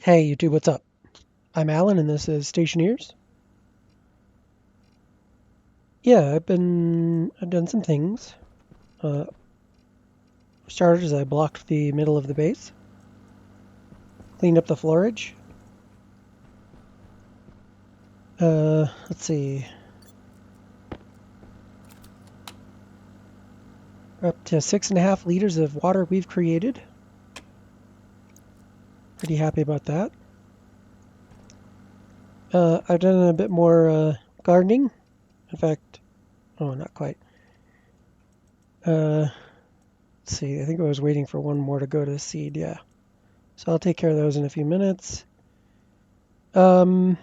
Hey YouTube, what's up? I'm Alan and this is Stationeers. Yeah, I've done some things. For starters, I blocked the middle of the base, cleaned up the floorage. Let's see. We're up to 6.5 liters of water we've created. Pretty happy about that. I've done a bit more gardening. In fact, oh, not quite. Let's see, I think I was waiting for one more to go to seed, yeah. So I'll take care of those in a few minutes. I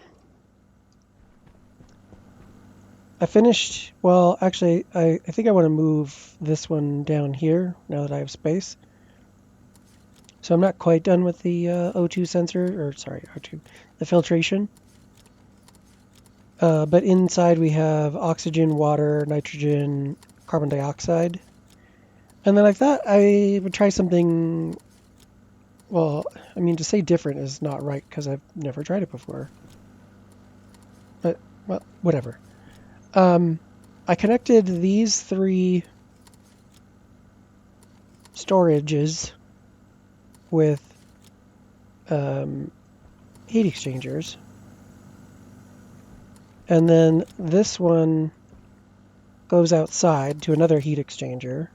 finished, well, actually, I think I want to move this one down here now that I have space. So I'm not quite done with the O2 sensor, or sorry, O2, the filtration. But inside we have oxygen, water, nitrogen, carbon dioxide. And then I thought I would try something, well, I mean, to say different is not right because I've never tried it before. But, well, whatever. I connected these three storages with heat exchangers. And then this one goes outside to another heat exchanger.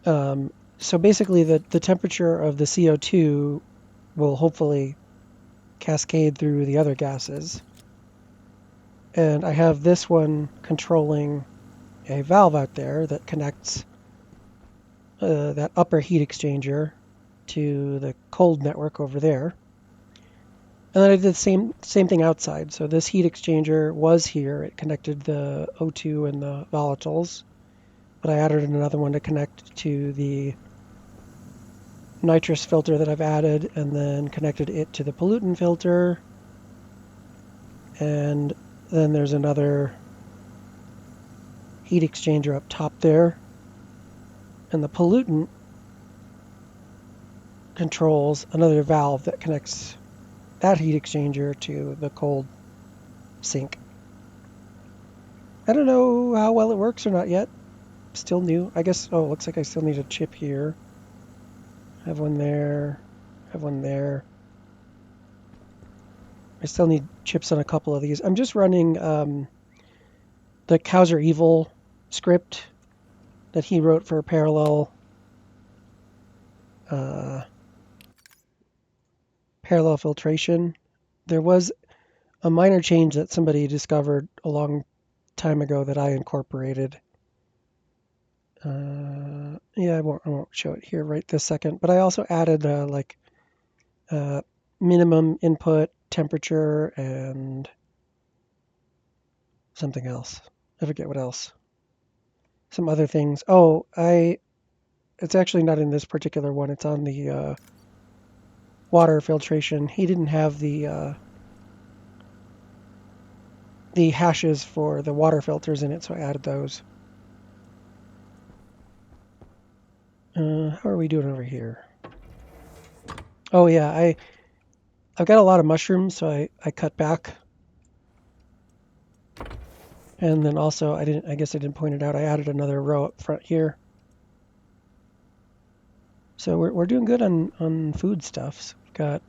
So basically the temperature of the CO2 will hopefully cascade through the other gases. And I have this one controlling a valve out there that connects that upper heat exchanger to the cold network over there. And then I did the same thing outside. So this heat exchanger was here. It connected the O2 and the volatiles. But I added another one to connect to the nitrous filter that I've added, and then connected it to the pollutant filter. And then there's another heat exchanger up top there. And the pollutant controls another valve that connects that heat exchanger to the cold sink. I don't know how well it works or not yet. Still new. I guess, oh, looks like I still need a chip here. Have one there. Have one there. I still need chips on a couple of these. I'm just running the Cowser Evil script that he wrote for parallel filtration. There was a minor change that somebody discovered a long time ago that I incorporated. Yeah, I won't show it here right this second, but I also added minimum input temperature and something else. I forget what else. Some other things. Oh, it's actually not in this particular one. It's on the water filtration. He didn't have the hashes for the water filters in it, so I added those. How are we doing over here? Oh yeah, I've got a lot of mushrooms, so I cut back. And then also I guess I didn't point it out, I added another row up front here. So we're doing good on foodstuffs. We've got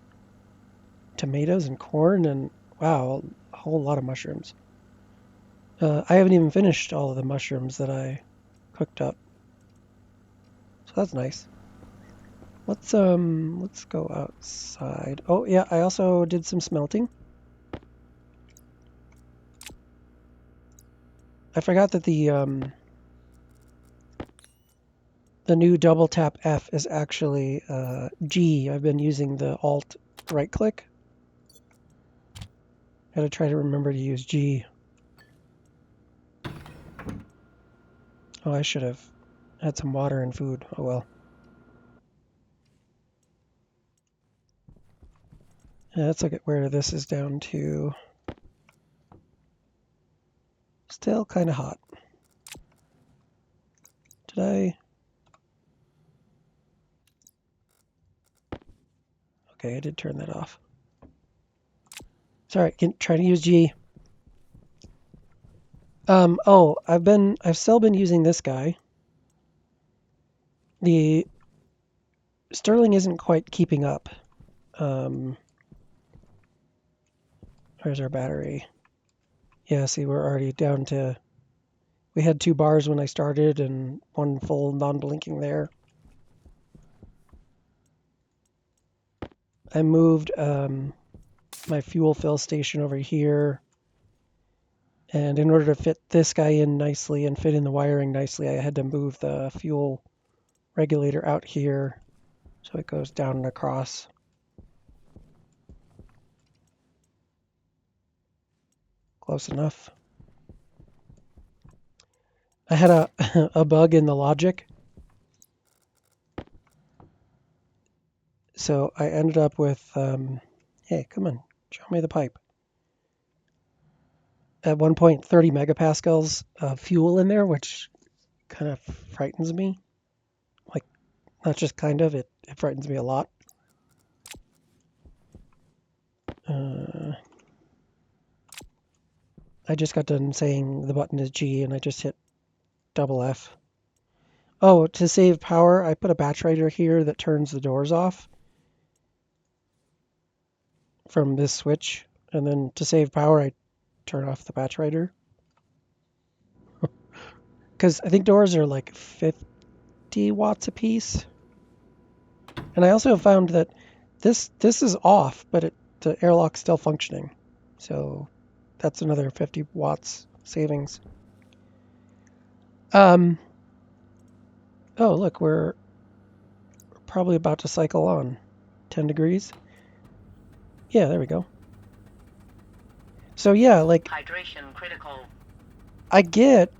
tomatoes and corn and wow, a whole lot of mushrooms. I haven't even finished all of the mushrooms that I cooked up. So that's nice. Let's go outside. Oh yeah, I also did some smelting. I forgot that the new double tap F is actually G. I've been using the Alt right click. Gotta try to remember to use G. Oh, I should have had some water and food. Oh well. Yeah, let's look at where this is down to. Still kind of hot. Did I? Okay, I did turn that off. Sorry, trying to use G. Oh, I've still been using this guy. The Stirling isn't quite keeping up. Where's our battery? Yeah, see, we're already down to. We had 2 bars when I started and 1 full non-blinking there. I moved my fuel fill station over here. And in order to fit this guy in nicely and fit in the wiring nicely, I had to move the fuel regulator out here so it goes down and across. Close enough. I had a bug in the logic. So I ended up with, hey, come on, show me the pipe. At one point, 30 megapascals of fuel in there, which kind of frightens me. Like, not just kind of, it frightens me a lot. I just got done saying the button is G and I just hit double F. Oh, to save power, I put a batch writer here that turns the doors off from this switch. And then to save power, I turn off the batch writer. Because I think doors are like 50 watts a piece. And I also found that this is off, but the airlock's still functioning. So that's another 50 watts savings. Oh, look, we're probably about to cycle on. 10 degrees. Yeah, there we go. So yeah, like hydration critical. I get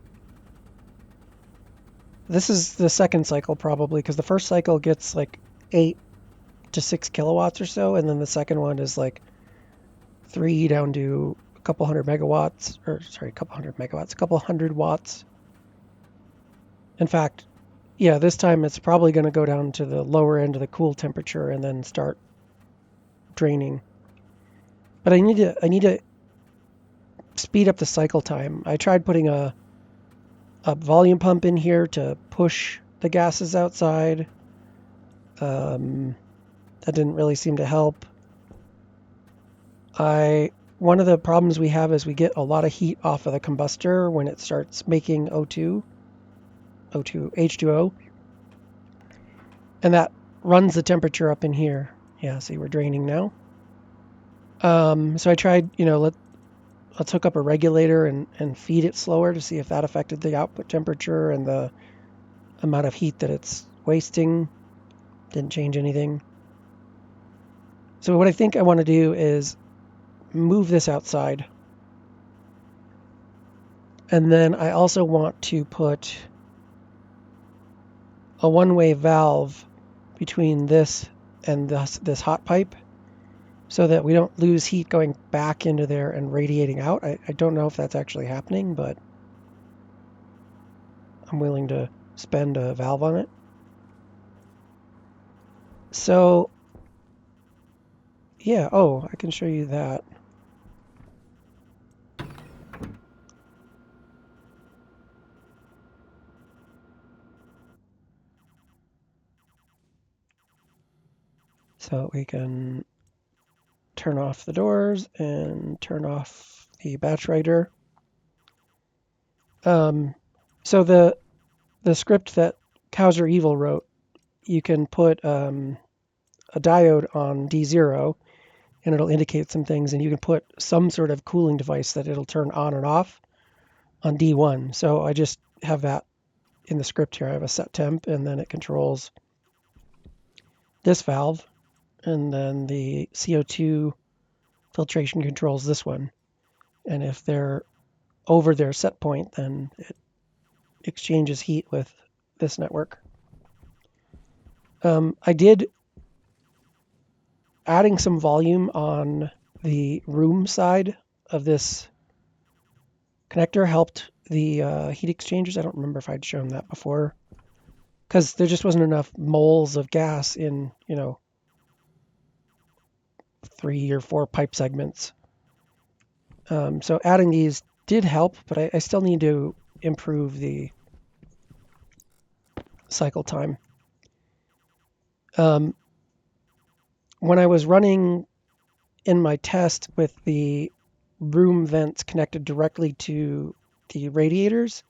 this is the second cycle probably because the first cycle gets like 8 to 6 kilowatts or so, and then the second one is like 3 down to a couple hundred megawatts, or sorry, a couple hundred watts. In fact, yeah, this time it's probably going to go down to the lower end of the cool temperature and then start draining. But I need to speed up the cycle time. I tried putting a volume pump in here to push the gases outside. That didn't really seem to help. One of the problems we have is we get a lot of heat off of the combustor when it starts making H2O, and that runs the temperature up in here. Yeah, see, we're draining now. So I tried, let's hook up a regulator and feed it slower to see if that affected the output temperature and the amount of heat that it's wasting. Didn't change anything. So what I think I want to do is move this outside. And then I also want to put a one-way valve between this and this hot pipe so that we don't lose heat going back into there and radiating out. I don't know if that's actually happening, but I'm willing to spend a valve on it. So, yeah, oh, I can show you that. So we can turn off the doors and turn off the batch writer. So the script that Cowser Evil wrote, you can put a diode on D0 and it'll indicate some things, and you can put some sort of cooling device that it'll turn on and off on D1. So I just have that in the script here. I have a set temp, and then it controls this valve, and then the CO2 filtration controls this one. And if they're over their set point, then it exchanges heat with this network. I did adding some volume on the room side of this connector helped the heat exchangers. I don't remember if I'd shown that before because there just wasn't enough moles of gas in, 3 or 4 pipe segments. So adding these did help, but I still need to improve the cycle time. When I was running in my test with the room vents connected directly to the radiators,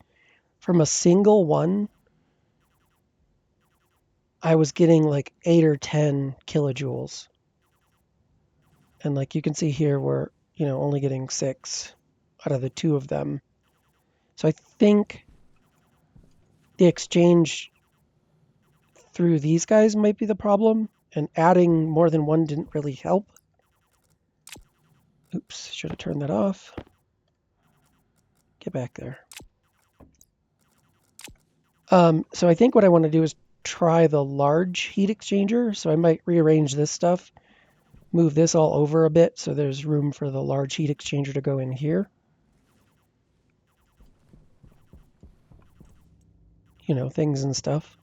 from a single one, I was getting like 8 or 10 kilojoules. And like you can see here, we're, only getting 6 out of the 2 of them. So I think the exchange through these guys might be the problem, and adding more than one didn't really help. Oops, should have turned that off. Get back there. So I think what I want to do is try the large heat exchanger. So I might rearrange this stuff, move this all over a bit so there's room for the large heat exchanger to go in here. Things and stuff.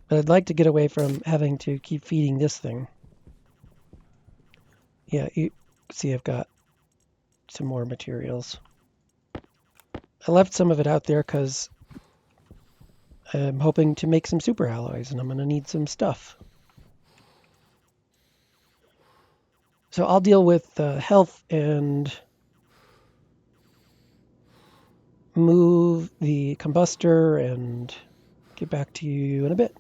But I'd like to get away from having to keep feeding this thing. Yeah, you see I've got some more materials. I left some of it out there because I'm hoping to make some super alloys and I'm going to need some stuff. So I'll deal with health and move the combustor and get back to you in a bit.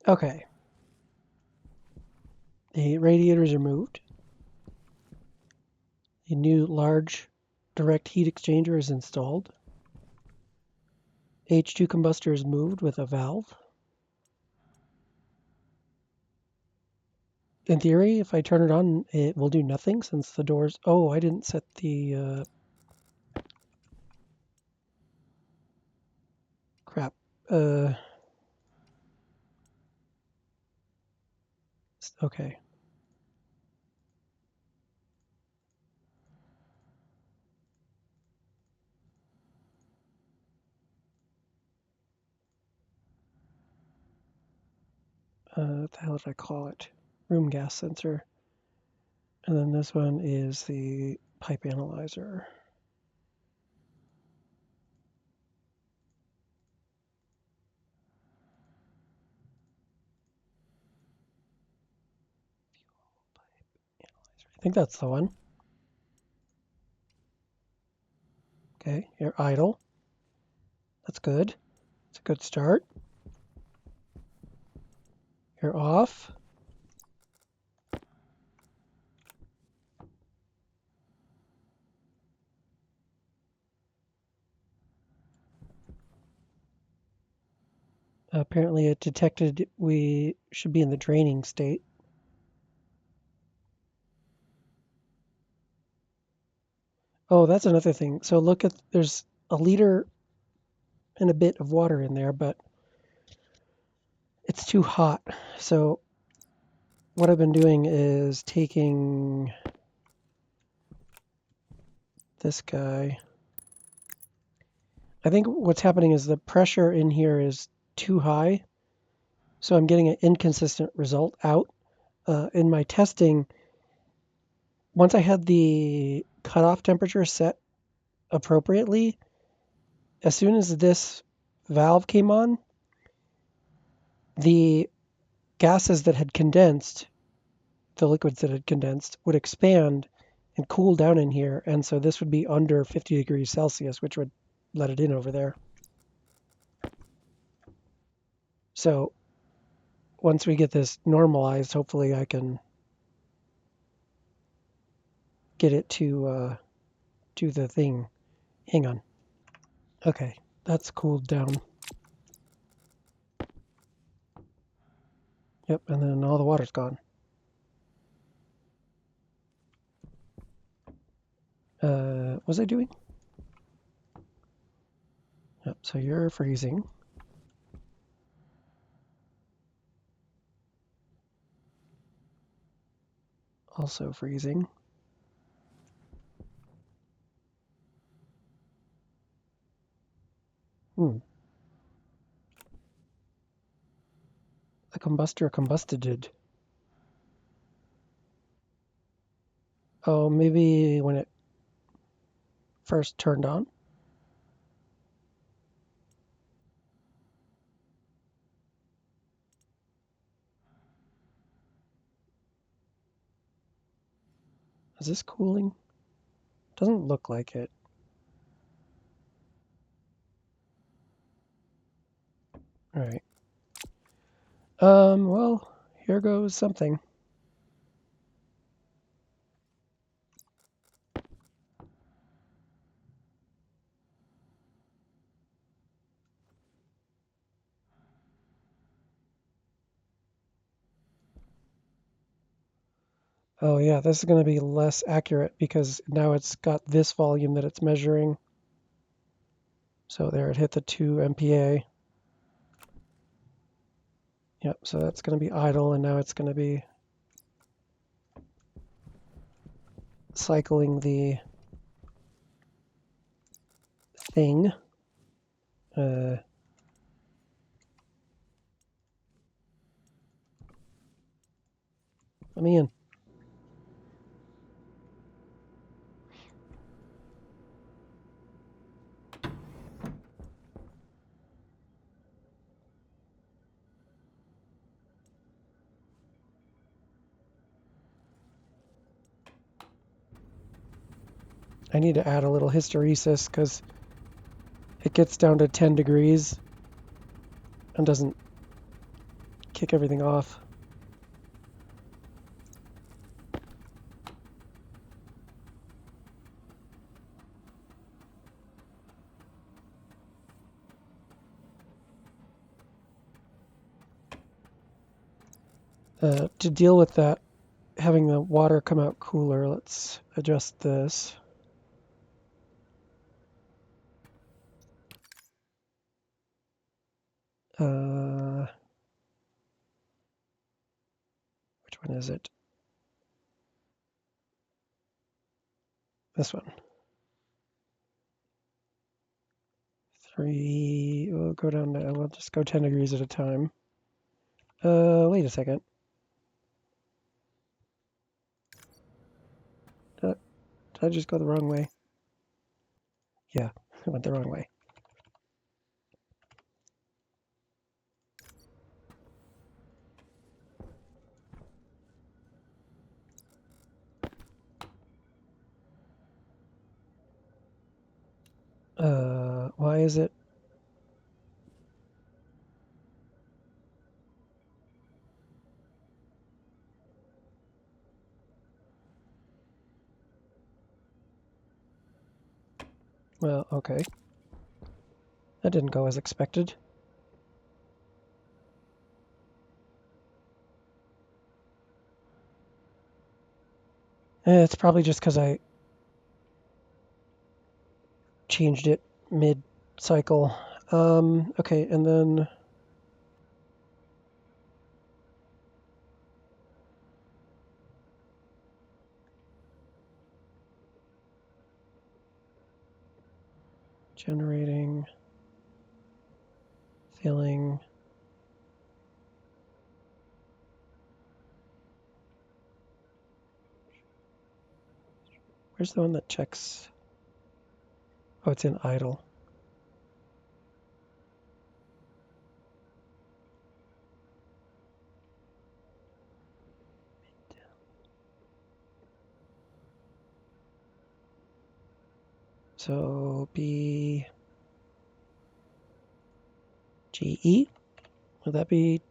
Okay. The radiators are moved. The new large direct heat exchanger is installed. H2 combustor is moved with a valve. In theory, if I turn it on, it will do nothing since the doors... Oh, I didn't set the... Crap. Okay. What the hell did I call it? Room gas sensor. And then this one is the pipe analyzer. I think that's the one. Okay, you're idle. That's good. It's a good start. You're off. Apparently it detected we should be in the draining state. Oh, that's another thing. So look at, there's a liter and a bit of water in there, but it's too hot. So what I've been doing is taking this guy. I think what's happening is the pressure in here is too high. So I'm getting an inconsistent result out. In my testing, once I had the cutoff temperature set appropriately, as soon as this valve came on, the gases that had condensed, the liquids that had condensed, would expand and cool down in here. And so this would be under 50 degrees Celsius, which would let it in over there. So once we get this normalized, hopefully I can get it to do the thing. Hang on. Okay, that's cooled down. Yep, and then all the water's gone. What was I doing? Yep, so you're freezing. Also freezing. combustor combusted? Oh, maybe when it first turned on? Is this cooling? Doesn't look like it. All right. Well, here goes something. Oh yeah, this is going to be less accurate because now it's got this volume that it's measuring. So there, it hit the 2 MPa. Yep, so that's going to be idle, and now it's going to be cycling the thing. Let me in. I need to add a little hysteresis because it gets down to 10 degrees and doesn't kick everything off. To deal with that, having the water come out cooler, let's adjust this. Which one is it? This one. 3, we'll go down to, we'll just go 10 degrees at a time. Wait a second. Did I just go the wrong way? Yeah, I went the wrong way. Why is it? Well, okay. That didn't go as expected. It's probably just because I changed it mid-cycle. Okay, and then generating, filling. Where's the one that checks? Oh, it's in idle. So B GE, would that be?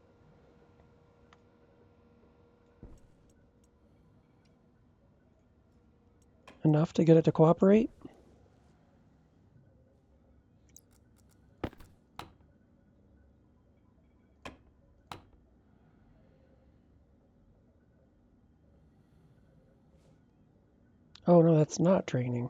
Enough to get it to cooperate? Oh no, that's not draining.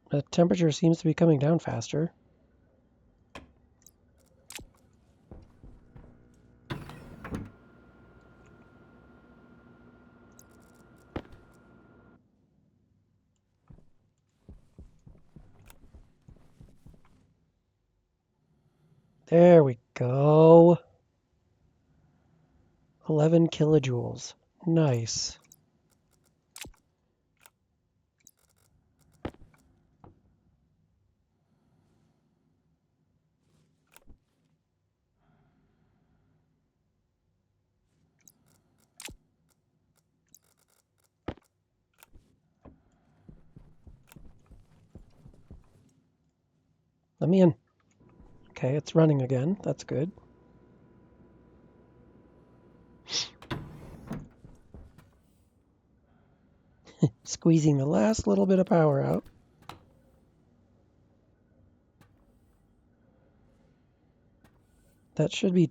The temperature seems to be coming down faster. There we go. 11 kilojoules. Nice. Let me in. Okay, it's running again. That's good. Squeezing the last little bit of power out. That should be...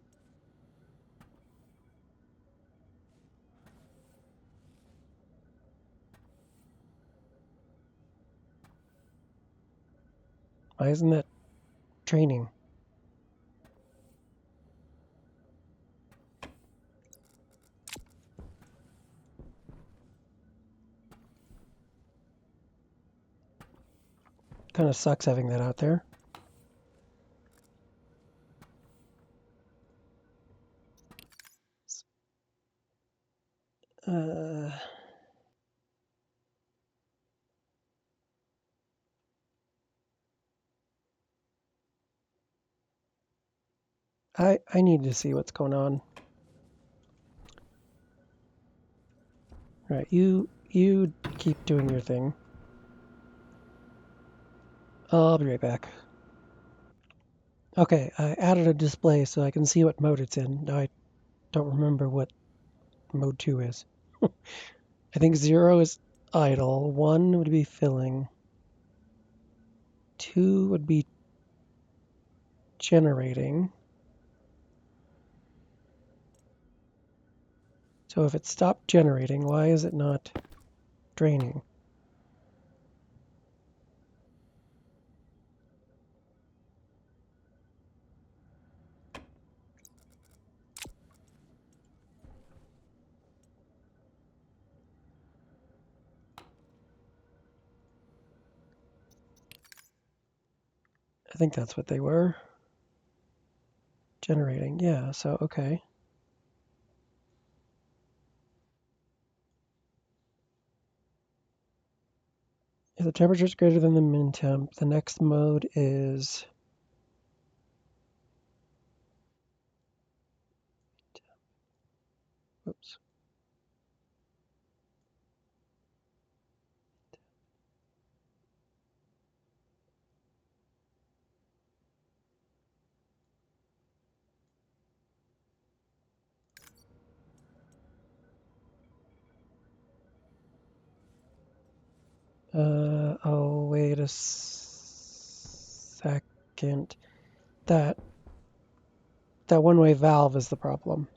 Why isn't that training? Kind of sucks having that out there. I need to see what's going on. Right, you keep doing your thing. I'll be right back. Okay, I added a display so I can see what mode it's in. Now I don't remember what mode 2 is. I think 0 is idle, 1 would be filling, 2 would be generating. So if it stopped generating, why is it not draining? I think that's what they were. Generating, yeah, so okay. If the temperature is greater than the min temp, the next mode is... Oops. Oh, wait a second. That one-way valve is the problem.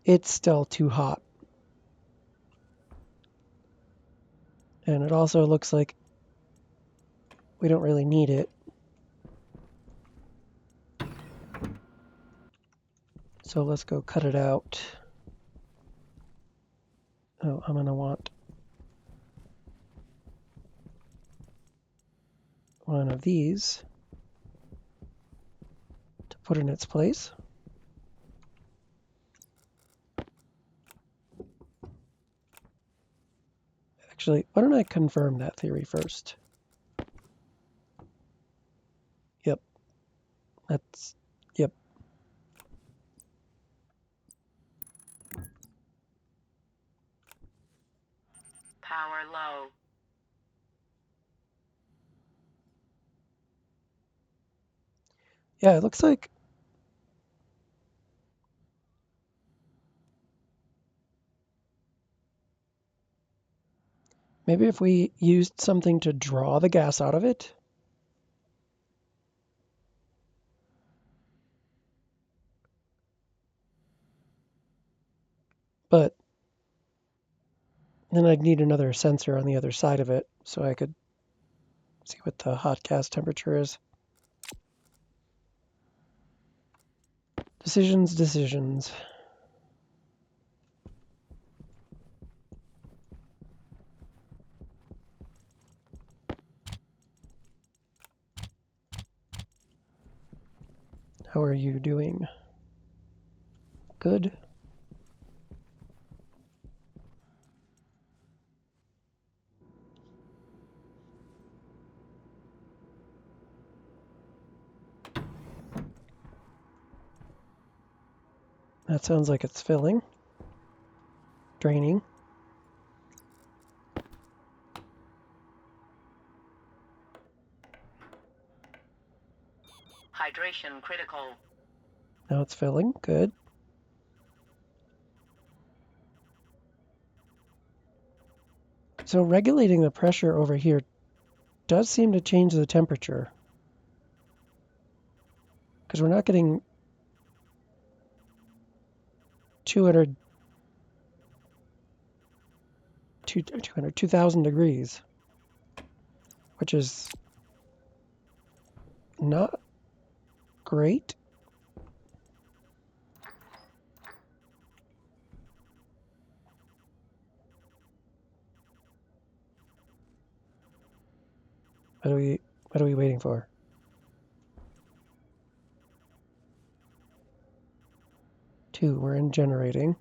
It's still too hot. And it also looks like we don't really need it. So let's go cut it out. Oh, I'm gonna want one of these to put in its place. Actually, why don't I confirm that theory first? Yep. Yep. Power low. Yeah, it looks like maybe if we used something to draw the gas out of it. But then I'd need another sensor on the other side of it so I could see what the hot gas temperature is. Decisions. How are you doing? Good. That sounds like it's filling. Draining. Hydration critical. Now it's filling. Good. So regulating the pressure over here does seem to change the temperature. Because we're not getting 200, 2,000 degrees, which is not great. What are we waiting for? Two, we're in generating,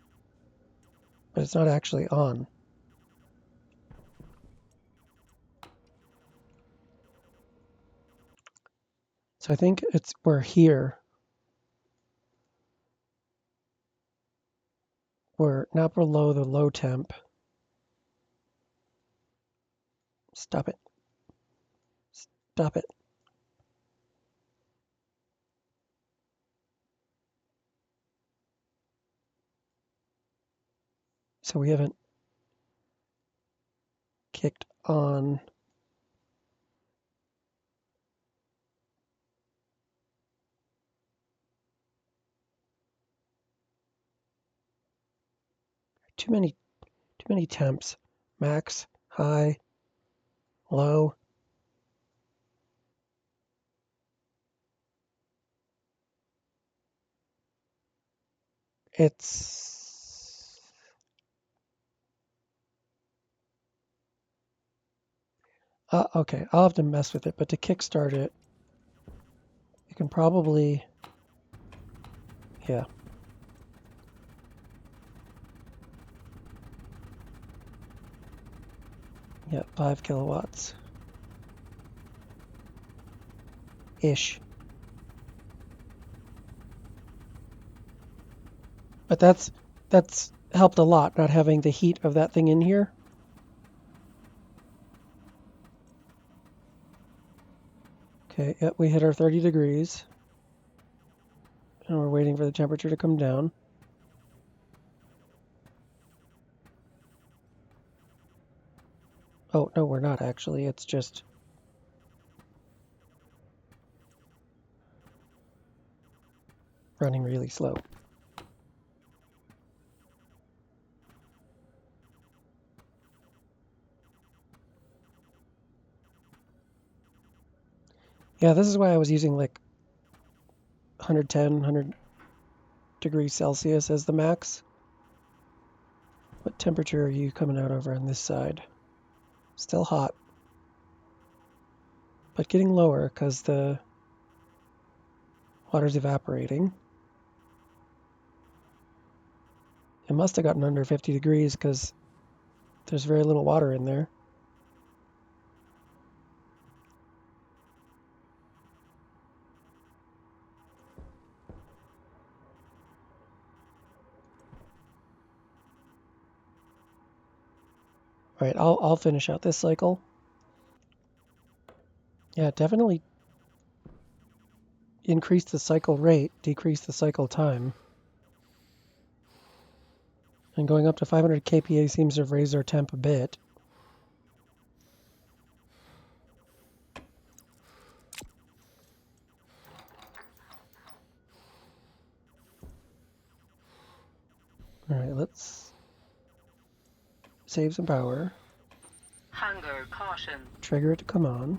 but it's not actually on. So I think we're here. We're not below the low temp. Stop it. Stop it. So we haven't kicked on. Too many temps. Max, high, low. It's okay. I'll have to mess with it, but to kickstart it, you can probably, yeah. Yeah, 5 kilowatts ish. But that's helped a lot, not having the heat of that thing in here. Okay, yep, we hit our 30 degrees. And we're waiting for the temperature to come down. Oh, no, we're not actually. It's just running really slow. Yeah, this is why I was using like 110, 100 degrees Celsius as the max. What temperature are you coming out over on this side? Still hot, but getting lower because the water's evaporating. It must have gotten under 50 degrees because there's very little water in there. All right, I'll finish out this cycle. Yeah, definitely increase the cycle rate, decrease the cycle time. And going up to 500 kPa seems to have raised our temp a bit. All right, let's save some power. Hunger caution. Trigger it to come on.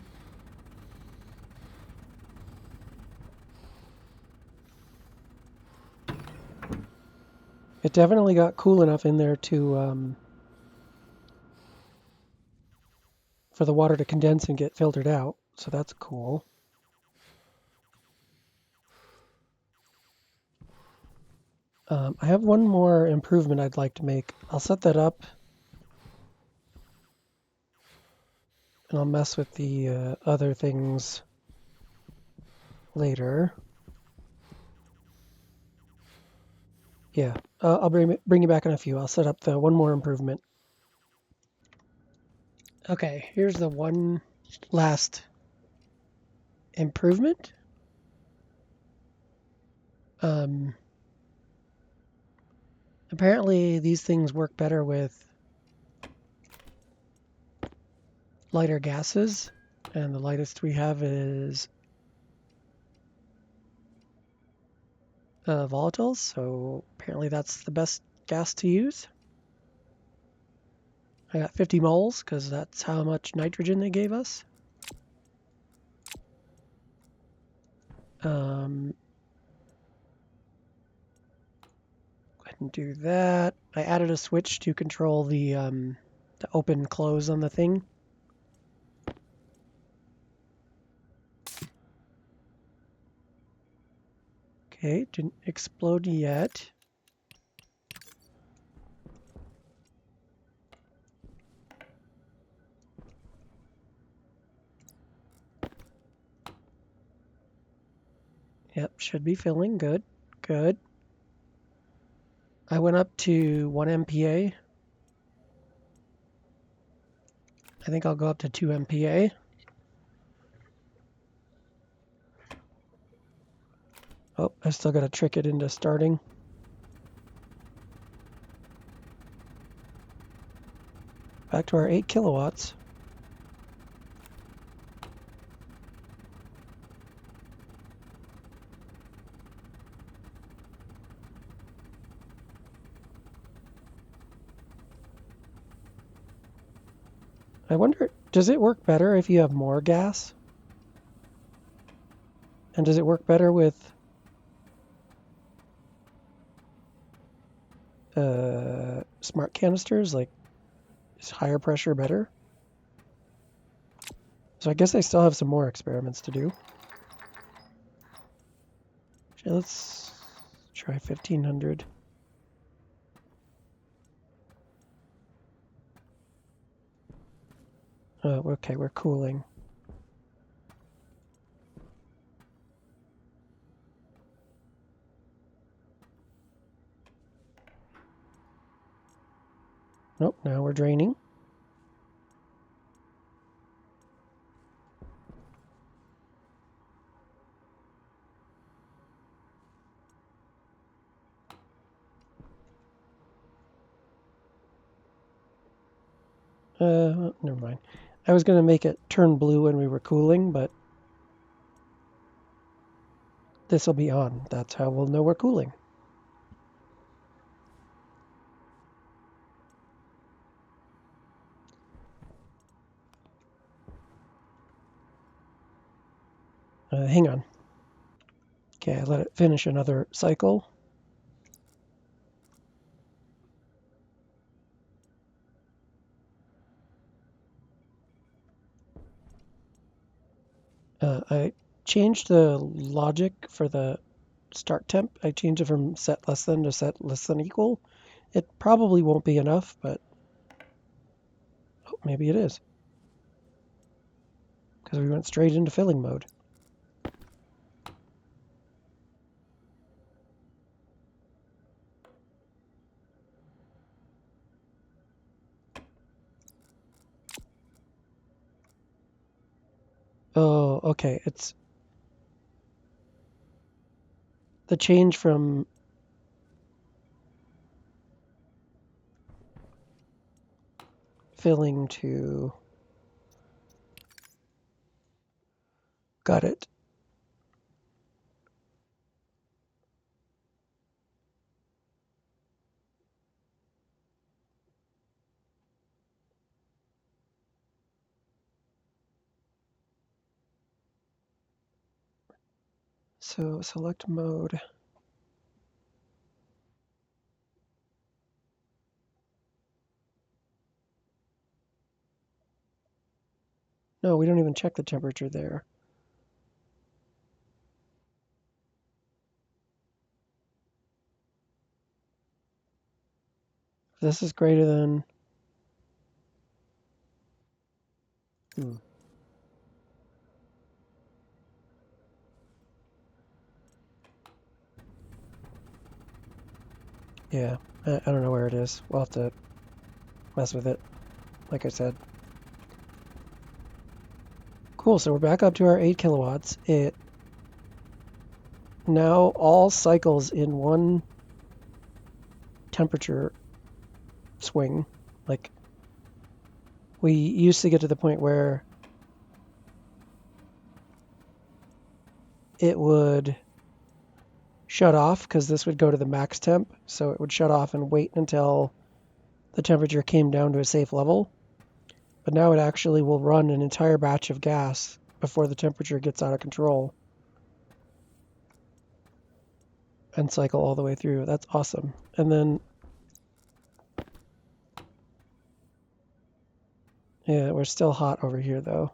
It definitely got cool enough in there to for the water to condense and get filtered out, so that's cool. I have one more improvement I'd like to make. I'll set that up and I'll mess with the other things later. Yeah, I'll bring you back in a few. I'll set up the one more improvement. Okay, here's the one last improvement. Um, Apparently these things work better with lighter gases, and the lightest we have is volatiles, so apparently that's the best gas to use. I got 50 moles because that's how much nitrogen they gave us. Go ahead and do that. I added a switch to control the open close on the thing. Okay, didn't explode yet. Yep, should be filling. Good, good. I went up to 1 MPa. I think I'll go up to 2 MPa. Oh, I still got to trick it into starting. Back to our 8 kilowatts. I wonder, does it work better if you have more gas? And does it work better with smart canisters? Like, is higher pressure better? So I guess I still have some more experiments to do. Okay, let's try 1500. Okay, we're cooling. Nope, now we're draining. Never mind. I was going to make it turn blue when we were cooling, but this will be on. That's how we'll know we're cooling. Hang on. Okay, I let it finish another cycle. I changed the logic for the start temp. I changed it from set less than to set less than equal. It probably won't be enough, but oh, maybe it is. Because we went straight into filling mode. Oh, okay. It's the change from filling to... Got it. So select mode. No, we don't even check the temperature there. this is greater than... Yeah, I don't know where it is. We'll have to mess with it, like I said. Cool, so we're back up to our 8 kilowatts. It now all cycles in one temperature swing. Like, we used to get to the point where it would shut off because this would go to the max temp. So it would shut off and wait until the temperature came down to a safe level. But now it actually will run an entire batch of gas before the temperature gets out of control and cycle all the way through. That's awesome. And then, yeah, we're still hot over here though.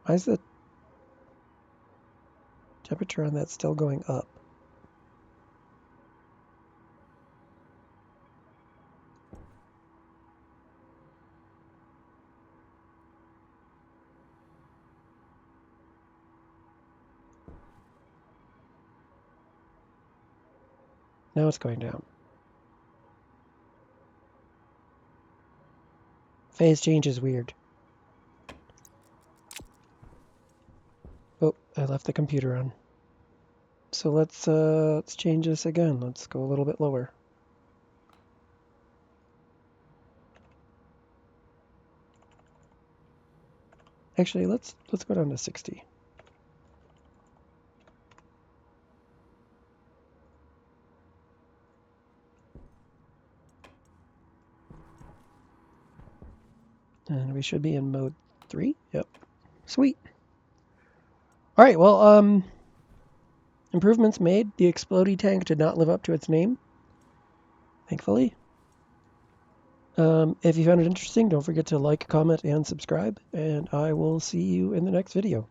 Why is the temperature on that still going up? Now it's going down. Phase change is weird. Oh, I left the computer on. So let's change this again. Let's go a little bit lower. Actually, let's go down to 60. And we should be in mode 3. Yep. Sweet. All right, well, improvements made. The explodey tank did not live up to its name, thankfully. If you found it interesting, don't forget to like, comment, and subscribe, and I will see you in the next video.